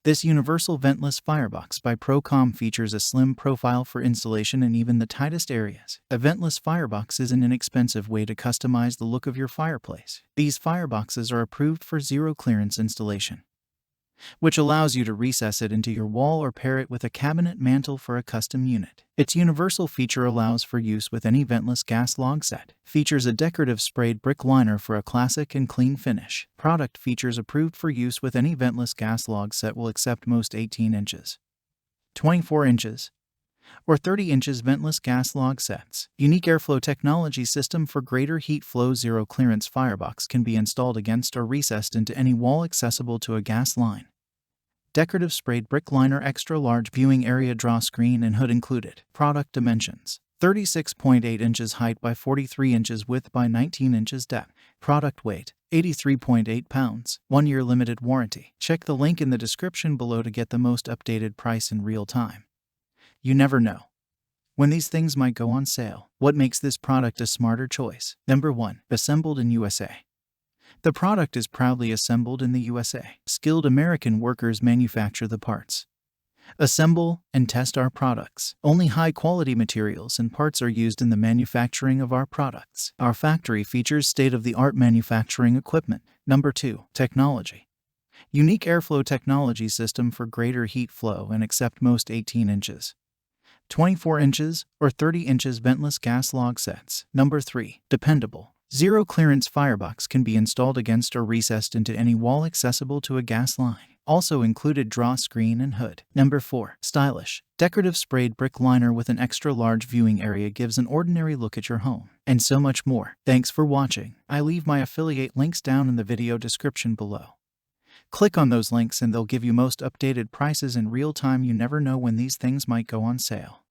This universal ventless firebox by ProCom features a slim profile for installation in even the tightest areas. A ventless firebox is an inexpensive way to customize the look of your fireplace. These fireboxes are approved for zero-clearance installation, which allows you to recess it into your wall or pair it with a cabinet mantel for a custom unit. Its universal feature allows for use with any ventless gas log set. Features a decorative sprayed brick liner for a classic and clean finish. Product features approved for use with any ventless gas log set will accept most 18 inches, 24 inches, or 30 inches ventless gas log sets. Unique airflow technology system for greater heat flow. Zero clearance firebox can be installed against or recessed into any wall accessible to a gas line. Decorative sprayed brick liner, extra large viewing area, draw screen and hood included. Product dimensions: 36.8 inches height by 43 inches width by 19 inches depth. Product weight: 83.8 pounds. 1-year limited warranty. Check the link in the description below to get the most updated price in real time. You never know when these things might go on sale. What makes this product a smarter choice? Number 1. Assembled in USA. The product is proudly assembled in the USA. Skilled American workers manufacture the parts, assemble, and test our products. Only high-quality materials and parts are used in the manufacturing of our products. Our factory features state-of-the-art manufacturing equipment. Number 2. Technology. Unique airflow technology system for greater heat flow and accept most 18 inches, 24 inches, or 30 inches ventless gas log sets. Number 3. Dependable. Zero clearance firebox can be installed against or recessed into any wall accessible to a gas line. Also included draw screen and hood. Number 4. Stylish. Decorative sprayed brick liner with an extra large viewing area gives an ordinary look at your home. And so much more. Thanks for watching. I leave my affiliate links down in the video description below. Click on those links and they'll give you most updated prices in real time. You never know when these things might go on sale.